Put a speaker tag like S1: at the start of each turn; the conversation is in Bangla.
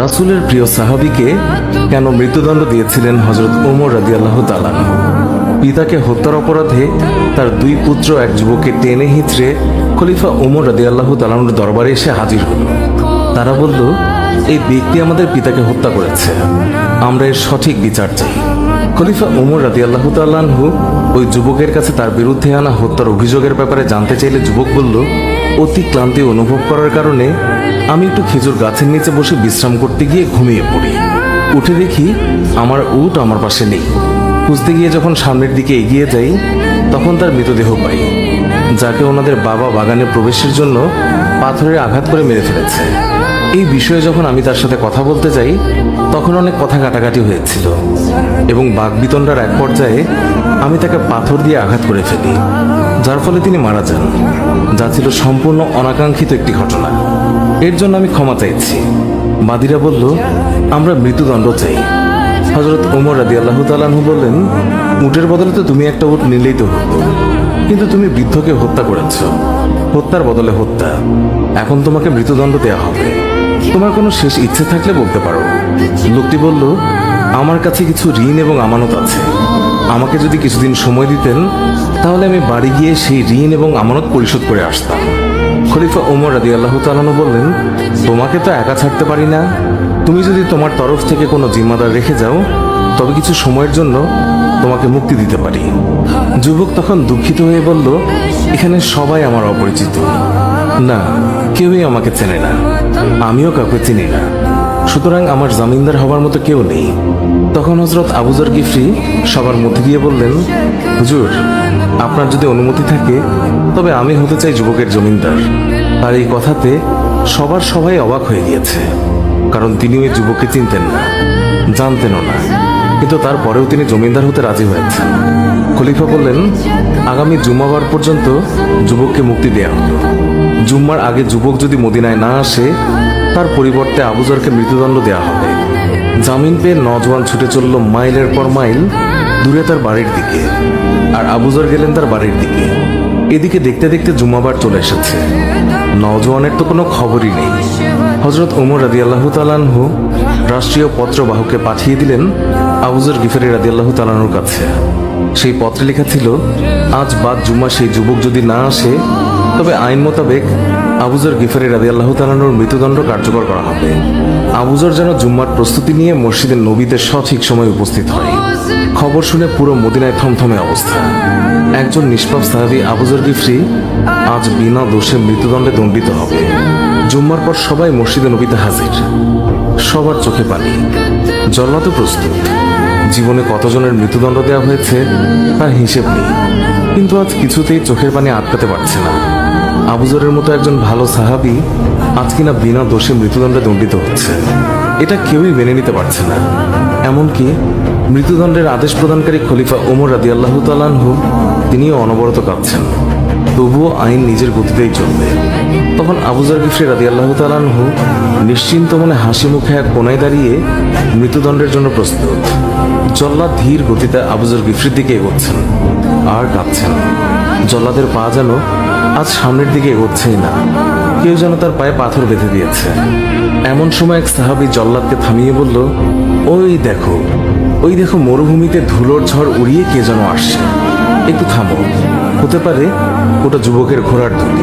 S1: রাসূলের প্রিয় সাহাবীকে কেন মৃত্যুদণ্ড দিয়েছিলেন হযরত ওমর রাদিয়াল্লাহু তাআলা আনহু? পিতাকে হত্যার অপরাধে তার দুই পুত্র এক যুবককে টেনে হিঁচড়ে খলিফা ওমর রাদিয়াল্লাহু তাআলা আনহুর দরবারে এসে হাজির হল। তারা বলল, এই ব্যক্তি আমাদের পিতাকে হত্যা করেছে, আমরা এর সঠিক বিচার চাই। খলিফা ওমর রাদিয়াল্লাহু তাআলা আনহু ওই যুবকের কাছে তার বিরুদ্ধে আনা হত্যার অভিযোগের ব্যাপারে জানতে চাইলে যুবক বলল, অতি ক্লান্তি অনুভব করার কারণে আমি একটু খেজুর গাছের নিচে বসে বিশ্রাম করতে গিয়ে ঘুমিয়ে পড়ি। উঠে দেখি আমার উট আমার পাশে নেই। খুঁজতে গিয়ে যখন সামনের দিকে এগিয়ে যাই তখন তার মৃতদেহ পাই, যাকে ওনাদের বাবা বাগানে প্রবেশের জন্য পাথরের আঘাত করে মেরে ফেলেছে। এই বিষয়ে যখন আমি তার সাথে কথা বলতে যাই তখন অনেক কথা কাটাকাটি হয়েছিল এবং বাকবিতণ্ডার এক পর্যায়ে আমি তাকে পাথর দিয়ে আঘাত করে ফেলি, যার ফলে তিনি মারা যান, যা ছিল সম্পূর্ণ অনাকাঙ্ক্ষিত একটি ঘটনা। এর জন্য আমি ক্ষমা চাইছি। বাদীরা বলল, আমরা মৃত্যুদণ্ড চাই। হযরত ওমর রাদিয়াল্লাহু তাআলা আনহু বললেন, উটের বদলে তো তুমি একটা উট নিলেই তো হতো, কিন্তু তুমি বৃদ্ধকে হত্যা করেছ, হত্যার বদলে হত্যা। এখন তোমাকে মৃত্যুদণ্ড দেওয়া হবে। তোমার কোনো শেষ ইচ্ছে থাকলে বলতে পারো। লোকটি বলল, আমার কাছে কিছু ঋণ এবং আমানত আছে। আমাকে যদি কিছুদিন সময় দিতেন তাহলে আমি বাড়ি গিয়ে সেই ঋণ এবং আমানত পরিশোধ করে আসতাম। খলিফা ওমর রাদিয়াল্লাহু তাআলা আনহু বললেন, তোমাকে তো একা ছাড়তে পারি না। তুমি যদি তোমার তরফ থেকে কোনো জিম্মাদার রেখে যাও তবে কিছু সময়ের জন্য তোমাকে মুক্তি দিতে পারি। যুবক তখন দুঃখিত হয়ে বলল, এখানে সবাই আমার অপরিচিত, না কেউই আমাকে চেনে না, আমিও কাউকে চিনি না, সুতরাং আমার জামিনদার হবার মতো কেউ নেই। তখন হযরত আবু যর গিফরি সবার মধ্যে গিয়ে বললেন, হুজুর, আপনার যদি অনুমতি থাকে তবে আমি হতে চাই যুবকের জমিনদার। আর এই কথাতে সবাই অবাক হয়ে গিয়েছে, কারণ তিনি ওই যুবককে চিনতেন না, জানতেনও না, কিন্তু তারপরেও তিনি জমিনদার হতে রাজি হয়েছেন। খলিফা বললেন, আগামী জুম্মাবার পর্যন্ত যুবককে মুক্তি দেয়া হলো। জুম্মার আগে যুবক যদি মদিনায় না আসে তার পরিবর্তে আবু যরকে মৃত্যুদণ্ড দেওয়া হবে। জামিন পেয়ে নওজোয়ান ছুটে চলল মাইলের পর মাইল দূরে তার বাড়ির দিকে, আর আবু যর গেলেন তার বাড়ির দিকে। এদিকে দেখতে দেখতে জুম্মাবার চলে এসেছে। নওজোয়ানের তো কোনো খবরই নেই। হযরত ওমর রাদিয়াল্লাহু তাআলা আনহু রাষ্ট্রীয় পত্রবাহককে পাঠিয়ে দিলেন আবু যর গিফরি রাদিয়াল্লাহু তাআলা আনহুর কাছে। সেই পত্রে লেখা ছিল, আজ বাদ জুম্মা সেই যুবক যদি না আসে তবে আইন মোতাবেক আবু যর গিফরি রাদিয়াল্লাহু তাআলা আনহুর মৃত্যুদণ্ড কার্যকর করা হবে। আবু যর যেন জুম্মার প্রস্তুতি নিয়ে মসজিদের নবীতে সঠিক সময় উপস্থিত হয়। খবর শুনে পুরো মদিনায় থমথমে অবস্থা। একজন নিষ্পাপ সাহাবী আবু যর গিফরি আজ বিনা দোষে মৃত্যুদণ্ডে দণ্ডিত হবে। জুম্মার পর সবাই মসজিদে নবীতে হাজির, সবার চোখে পানি। জল্লাদও প্রস্তুত। জীবনে কতজনের মৃত্যুদণ্ড দেওয়া হয়েছে তার হিসেব নেই, কিন্তু আজ কিছুতেই চোখের পানি আটকাতে পারছে না। আবু যরের মতো একজন ভালো সাহাবী আজ কিনা বিনা দোষে মৃত্যুদণ্ডে দণ্ডিত হচ্ছে, এটা কেউই মেনে নিতে পারছে না। এমনকি মৃত্যুদণ্ডের আদেশ প্রদানকারী খলিফা ওমর রাদিয়াল্লাহু তাআলা আনহু তিনিও অনবরত কাঁদছেন, তবুও আইন নিজের গতিতেই চলবে। তখন আবু যর গিফরি রাদিয়াল্লাহু তাআলা আনহু নিশ্চিন্ত মনে হাসি মুখে এক কোনায় দাঁড়িয়ে মৃত্যুদণ্ডের জন্য প্রস্তুত। জল্লাদ ধীর গতিতে আবু যর গিফরির দিকে এগোচ্ছেন আর কাঁদছেন। জল্লাদের পা যেন আজ সামনের দিকে এগোচ্ছেই না, কেউ যেন তার পায়ে পাথর বেঁধে দিয়েছে। এমন সময় এক সাহাবী জল্লাদকে থামিয়ে বলল, ওই দেখো মরুভূমিতে ধুলোর ঝড় উড়িয়ে কে যেন আসছে, একটু থামো, হতে পারে ওটা যুবকের ঘোড়ার ধ্বনি।